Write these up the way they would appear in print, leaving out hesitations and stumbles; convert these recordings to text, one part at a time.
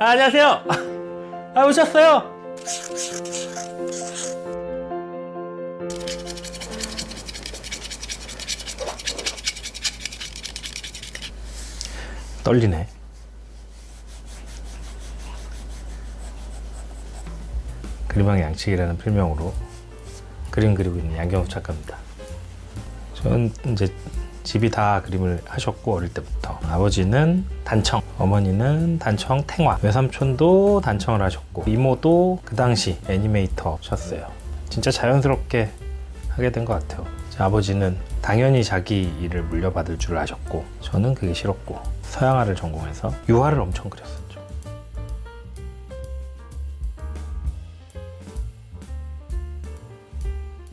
안녕하세요. 오셨어요? 떨리네. 그림왕 양측이라는 필명으로 그림 그리고 있는 양경욱 작가입니다. 저는 이제 집이 다 그림을 하셨고, 어릴 때부터 아버지는 단청, 어머니는 단청 탱화, 외삼촌도 단청을 하셨고, 이모도 그 당시 애니메이터셨어요. 진짜 자연스럽게 하게 된 것 같아요. 제 아버지는 당연히 자기 일을 물려받을 줄 아셨고, 저는 그게 싫었고 서양화를 전공해서 유화를 엄청 그렸었죠.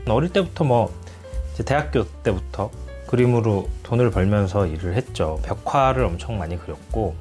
어릴 때부터 이제 대학교 때부터 그림으로 돈을 벌면서 일을 했죠. 벽화를 엄청 많이 그렸고,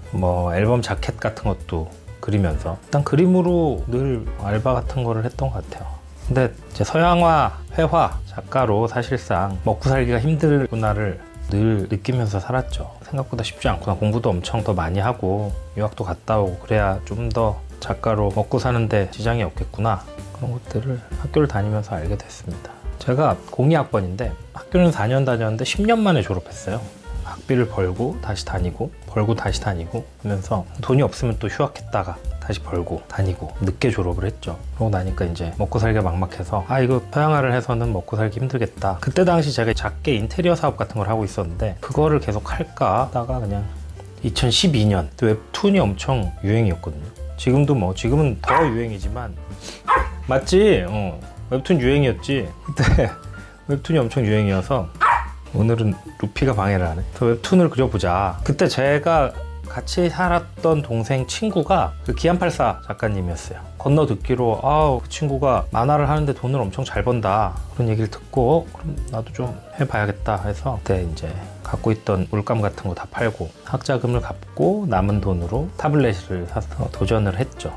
앨범 자켓 같은 것도 그리면서 일단 그림으로 늘 알바 같은 거를 했던 것 같아요. 근데 이제 서양화, 회화 작가로 사실상 먹고 살기가 힘들구나를 늘 느끼면서 살았죠. 생각보다 쉽지 않구나. 공부도 엄청 더 많이 하고 유학도 갔다 오고 그래야 좀 더 작가로 먹고 사는데 지장이 없겠구나. 그런 것들을 학교를 다니면서 알게 됐습니다. 제가 02학번인데 학교는 4년 다녔는데 10년 만에 졸업했어요. 학비를 벌고 다시 다니고 벌고 다시 다니고 하면서 돈이 없으면 또 휴학했다가 다시 벌고 다니고 늦게 졸업을 했죠. 그러고 나니까 이제 먹고 살기가 막막해서 이거 서양화를 해서는 먹고 살기 힘들겠다. 그때 당시 제가 작게 인테리어 사업 같은 걸 하고 있었는데 그거를 계속 할까 하다가 그냥 2012년 웹툰이 엄청 유행이었거든요. 지금은 더 유행이지만 맞지? 웹툰 유행이었지. 그때 웹툰이 엄청 유행이어서 오늘은 루피가 방해를 하네. 그래서 웹툰을 그려보자. 그때 제가 같이 살았던 동생 친구가 그 기안84 작가님이었어요. 건너 듣기로 그 친구가 만화를 하는데 돈을 엄청 잘 번다 그런 얘기를 듣고 그럼 나도 좀 해봐야겠다 해서 그때 이제 갖고 있던 물감 같은 거 다 팔고 학자금을 갚고 남은 돈으로 타블렛을 사서 도전을 했죠.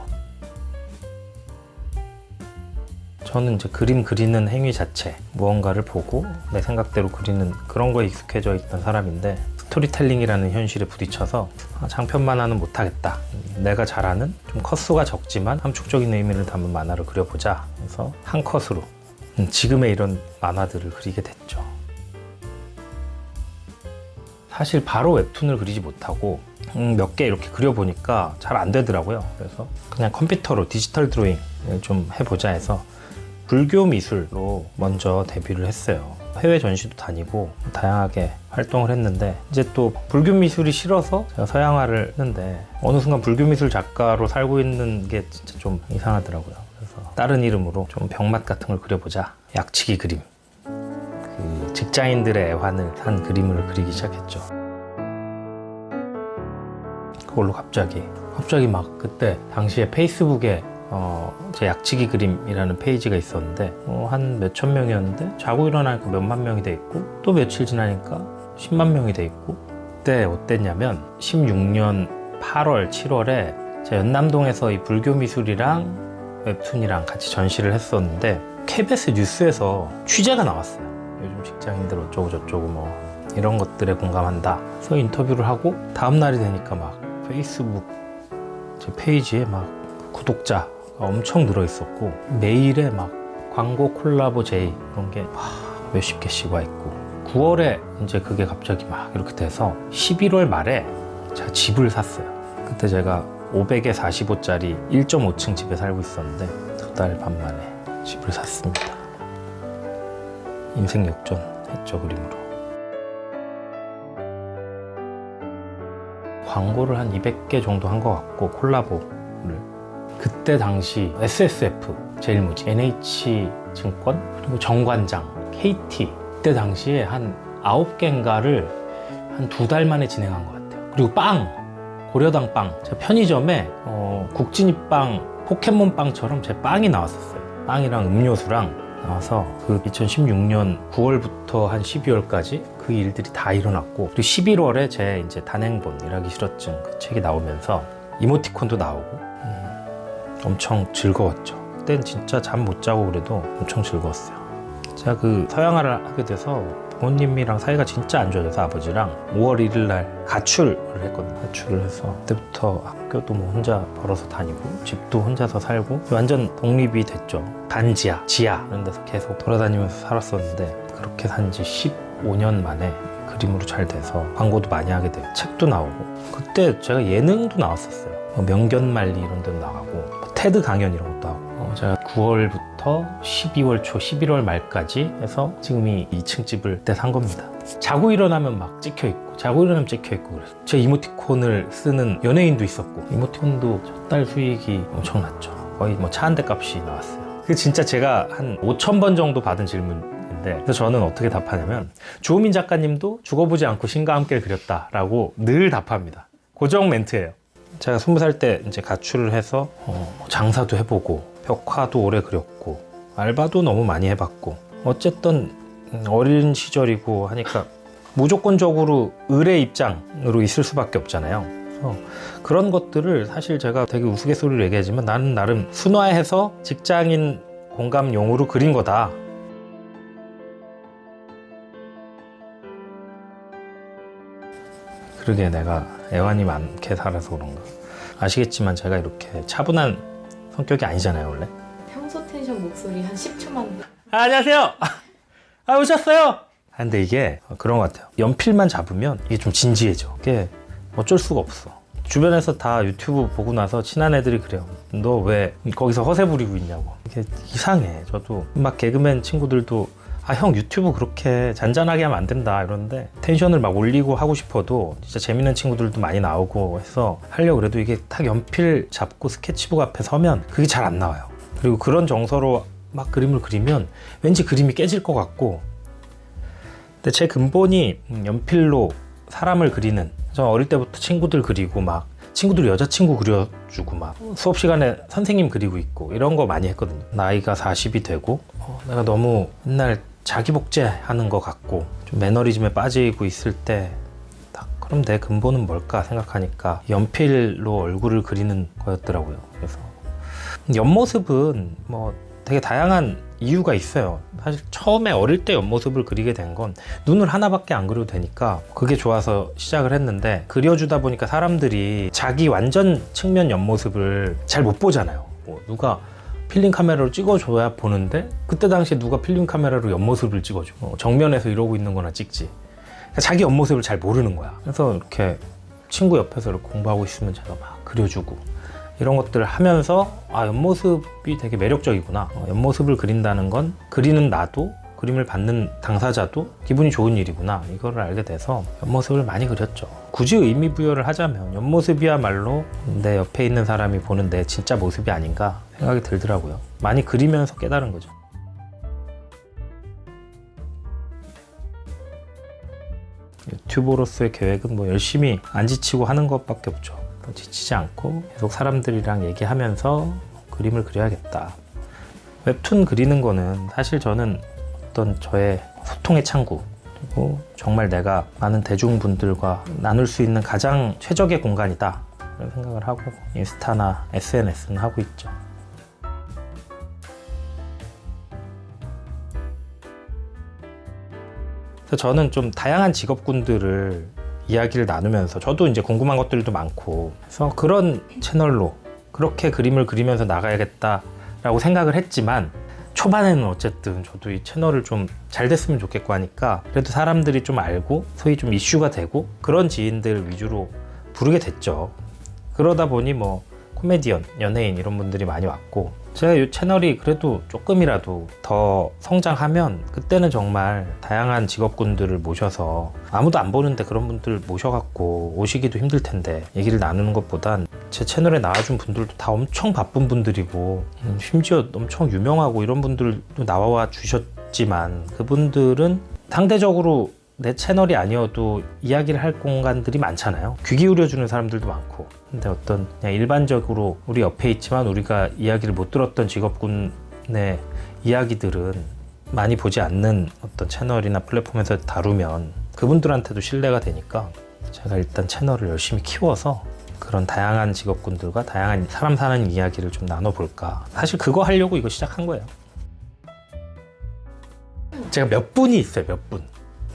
저는 이제 그림 그리는 행위 자체, 무언가를 보고 내 생각대로 그리는 그런 거에 익숙해져 있던 사람인데 스토리텔링이라는 현실에 부딪혀서 장편 만화는 못하겠다. 내가 잘하는 좀 컷수가 적지만 함축적인 의미를 담은 만화를 그려보자. 그래서 한 컷으로 지금의 이런 만화들을 그리게 됐죠. 사실 바로 웹툰을 그리지 못하고 몇 개 이렇게 그려보니까 잘 안 되더라고요. 그래서 그냥 컴퓨터로 디지털 드로잉을 좀 해보자 해서 불교 미술로 먼저 데뷔를 했어요. 해외 전시도 다니고 다양하게 활동을 했는데 이제 또 불교 미술이 싫어서 제가 서양화를 했는데 어느 순간 불교 미술 작가로 살고 있는 게 진짜 좀 이상하더라고요. 그래서 다른 이름으로 좀 병맛 같은 걸 그려보자. 약치기 그림. 그 직장인들의 애환을 한 그림을 그리기 시작했죠. 그걸로 갑자기 막 그때 당시에 페이스북에 제 약치기 그림이라는 페이지가 있었는데 한 몇천 명이었는데 자고 일어나니까 몇만 명이 돼 있고 또 며칠 지나니까 10만 명이 돼 있고 그때 어땠냐면 16년 8월 7월에 제가 연남동에서 이 불교 미술이랑 웹툰이랑 같이 전시를 했었는데 KBS 뉴스에서 취재가 나왔어요. 요즘 직장인들 어쩌고 저쩌고 이런 것들에 공감한다. 그래서 인터뷰를 하고 다음 날이 되니까 막 페이스북 제 페이지에 막 구독자 엄청 늘어 있었고 메일에 막 광고 콜라보 제의 그런 게 몇십 개씩 와 있고 9월에 이제 그게 갑자기 막 이렇게 돼서 11월 말에 제가 집을 샀어요. 그때 제가 500에 45짜리 1.5층 집에 살고 있었는데 2달 반 만에 집을 샀습니다. 인생 역전했죠, 그림으로. 광고를 한 200개 정도 한 것 같고 콜라보를 그때 당시 SSF, 제일모직, NH증권, 그리고 정관장, KT 그때 당시에 한 9개인가를 한 2달 만에 진행한 것 같아요. 그리고 고려당 빵, 제가 편의점에 국진이빵, 포켓몬빵처럼 제 빵이 나왔었어요. 빵이랑 음료수랑 나와서 그 2016년 9월부터 한 12월까지 그 일들이 다 일어났고 그리고 11월에 제 이제 단행본 일하기 싫어증 그 책이 나오면서 이모티콘도 나오고 엄청 즐거웠죠. 그땐 진짜 잠 못 자고 그래도 엄청 즐거웠어요. 제가 그 서양화를 하게 돼서 부모님이랑 사이가 진짜 안 좋아져서 아버지랑 5월 1일 날 가출을 했거든요. 가출을 해서 그때부터 학교도 뭐 혼자 벌어서 다니고 집도 혼자서 살고 완전 독립이 됐죠. 반지하, 지하 이런 데서 계속 돌아다니면서 살았었는데 그렇게 산 지 15년 만에 그림으로 잘 돼서 광고도 많이 하게 되고 책도 나오고 그때 제가 예능도 나왔었어요. 명견말리 이런 데도 나가고 테드 강연 이런 것도 하고 제가 9월부터 12월 초 11월 말까지 해서 지금 이 2층 집을 그때 산 겁니다. 자고 일어나면 막 찍혀있고 자고 일어나면 찍혀있고 그래서 제 이모티콘을 쓰는 연예인도 있었고 이모티콘도 첫 달 수익이 엄청났죠. 거의 뭐 차 한 대 값이 나왔어요. 그 진짜 제가 한 5,000번 정도 받은 질문인데 그래서 저는 어떻게 답하냐면 주호민 작가님도 죽어보지 않고 신과 함께 그렸다라고 늘 답합니다. 고정 멘트예요. 제가 20살 때 이제 가출을 해서 장사도 해보고 벽화도 오래 그렸고 알바도 너무 많이 해봤고 어쨌든 어린 시절이고 하니까 무조건적으로 을의 입장으로 있을 수밖에 없잖아요. 그래서 그런 것들을 사실 제가 되게 우스갯소리로 얘기하지만 나는 나름 순화해서 직장인 공감용으로 그린 거다. 그러게 내가 애환이 많게 살아서 그런가. 아시겠지만 제가 이렇게 차분한 성격이 아니잖아요 원래. 평소 텐션 목소리 한 10초만. 안녕하세요. 오셨어요. 근데 이게 그런 것 같아요. 연필만 잡으면 이게 좀 진지해져. 이게 어쩔 수가 없어. 주변에서 다 유튜브 보고 나서 친한 애들이 그래요. 너 왜 거기서 허세 부리고 있냐고. 이게 이상해. 저도 막 개그맨 친구들도 형 유튜브 그렇게 잔잔하게 하면 안 된다 이러는데 텐션을 막 올리고 하고 싶어도 진짜 재밌는 친구들도 많이 나오고 해서 하려고 그래도 이게 딱 연필 잡고 스케치북 앞에 서면 그게 잘 안 나와요. 그리고 그런 정서로 막 그림을 그리면 왠지 그림이 깨질 것 같고. 근데 제 근본이 연필로 사람을 그리는, 저 어릴 때부터 친구들 그리고 막 친구들 여자친구 그려주고 막 수업 시간에 선생님 그리고 있고 이런 거 많이 했거든요. 나이가 40이 되고 내가 너무 맨날 자기 복제하는 것 같고 좀 매너리즘에 빠지고 있을 때 딱 그럼 내 근본은 뭘까 생각하니까 연필로 얼굴을 그리는 거였더라고요. 그래서 옆모습은 뭐 되게 다양한 이유가 있어요. 사실 처음에 어릴 때 옆모습을 그리게 된 건 눈을 하나밖에 안 그려도 되니까 그게 좋아서 시작을 했는데 그려주다 보니까 사람들이 자기 완전 측면 옆모습을 잘 못 보잖아요. 뭐 누가 필름 카메라로 찍어줘야 보는데 그때 당시에 누가 필름 카메라로 옆모습을 찍어줘. 정면에서 이러고 있는 거나 찍지. 그러니까 자기 옆모습을 잘 모르는 거야. 그래서 이렇게 친구 옆에서 이렇게 공부하고 있으면 제가 막 그려주고 이런 것들을 하면서 옆모습이 되게 매력적이구나. 옆모습을 그린다는 건 그리는 나도 그림을 받는 당사자도 기분이 좋은 일이구나. 이거를 알게 돼서 옆모습을 많이 그렸죠. 굳이 의미 부여를 하자면 옆모습이야말로 내 옆에 있는 사람이 보는 내 진짜 모습이 아닌가 생각이 들더라고요. 많이 그리면서 깨달은 거죠. 유튜버로서의 계획은 뭐 열심히 안 지치고 하는 것밖에 없죠. 지치지 않고 계속 사람들이랑 얘기하면서 그림을 그려야겠다. 웹툰 그리는 거는 사실 저는 어떤 저의 소통의 창구, 그리고 정말 내가 많은 대중분들과 나눌 수 있는 가장 최적의 공간이다 그런 생각을 하고 인스타나 SNS는 하고 있죠. 그래서 저는 좀 다양한 직업군들을 이야기를 나누면서 저도 이제 궁금한 것들도 많고 그래서 그런 채널로 그렇게 그림을 그리면서 나가야겠다라고 생각을 했지만 초반에는 어쨌든 저도 이 채널을 좀 잘 됐으면 좋겠고 하니까 그래도 사람들이 좀 알고 소위 좀 이슈가 되고 그런 지인들 위주로 부르게 됐죠. 그러다 보니 뭐 코미디언, 연예인 이런 분들이 많이 왔고 제가 이 채널이 그래도 조금이라도 더 성장하면 그때는 정말 다양한 직업군들을 모셔서 아무도 안 보는데 그런 분들 모셔갖고 오시기도 힘들 텐데 얘기를 나누는 것보단 제 채널에 나와준 분들도 다 엄청 바쁜 분들이고 심지어 엄청 유명하고 이런 분들도 나와 주셨지만 그분들은 상대적으로 내 채널이 아니어도 이야기를 할 공간들이 많잖아요. 귀 기울여주는 사람들도 많고. 근데 어떤 그냥 일반적으로 우리 옆에 있지만 우리가 이야기를 못 들었던 직업군의 이야기들은 많이 보지 않는 어떤 채널이나 플랫폼에서 다루면 그분들한테도 신뢰가 되니까 제가 일단 채널을 열심히 키워서 그런 다양한 직업군들과 다양한 사람 사는 이야기를 좀 나눠볼까. 사실 그거 하려고 이거 시작한 거예요. 제가 몇 분이 있어요, 몇 분.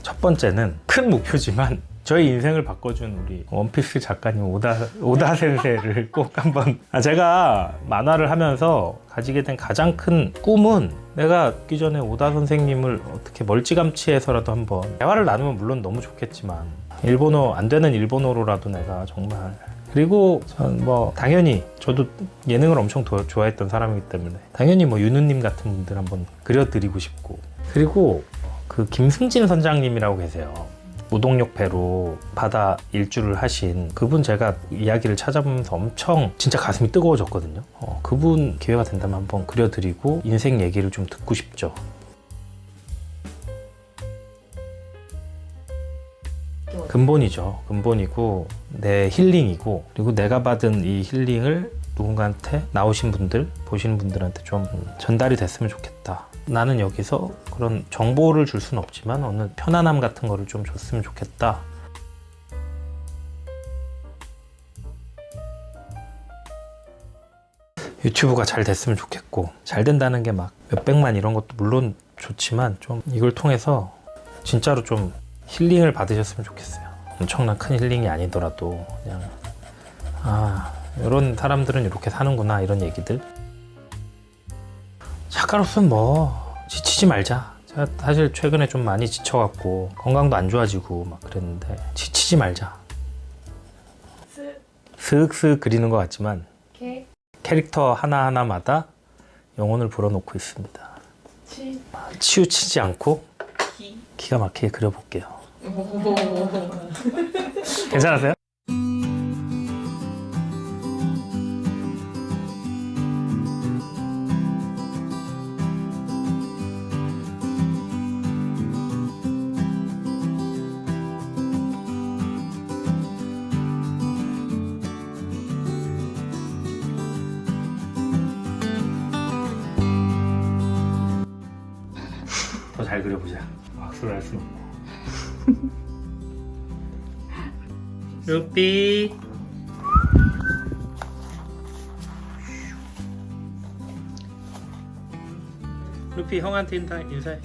첫 번째는 큰 목표지만 저희 인생을 바꿔준 우리 원피스 작가님 오다 센세이를 꼭 한번 제가 만화를 하면서 가지게 된 가장 큰 꿈은 내가 죽기 전에 오다 선생님을 어떻게 멀찌감치해서라도 한번 대화를 나누면 물론 너무 좋겠지만 일본어 안 되는 일본어로라도 내가 정말 그리고 전 뭐 당연히 저도 예능을 엄청 좋아했던 사람이기 때문에 당연히 뭐 윤우님 같은 분들 한번 그려드리고 싶고 그리고 그 김승진 선장님이라고 계세요. 무동력 배로 바다 일주를 하신 그분 제가 이야기를 찾아보면서 엄청 진짜 가슴이 뜨거워졌거든요. 그분 기회가 된다면 한번 그려드리고 인생 얘기를 좀 듣고 싶죠. 근본이죠. 근본이고 내 힐링이고 그리고 내가 받은 이 힐링을 누군가한테 나오신 분들 보시는 분들한테 좀 전달이 됐으면 좋겠다. 나는 여기서 그런 정보를 줄 수는 없지만 어느 편안함 같은 거를 좀 줬으면 좋겠다. 유튜브가 잘 됐으면 좋겠고 잘 된다는 게 막 몇백만 이런 것도 물론 좋지만 좀 이걸 통해서 진짜로 좀 힐링을 받으셨으면 좋겠어요. 엄청난 큰 힐링이 아니더라도 그냥 이런 사람들은 이렇게 사는구나 이런 얘기들. 작가로서는 뭐 지치지 말자. 제가 사실 최근에 좀 많이 지쳐갖고 건강도 안 좋아지고 막 그랬는데 지치지 말자. 슥슥 그리는 것 같지만 캐릭터 하나하나마다 영혼을 불어넣고 있습니다. 치우치지 않고 기가 막히게 그려볼게요. 괜찮으세요? 더 잘 그려보자. 악수를 할 수는 없고. 루피. 루피 형한테 인사해.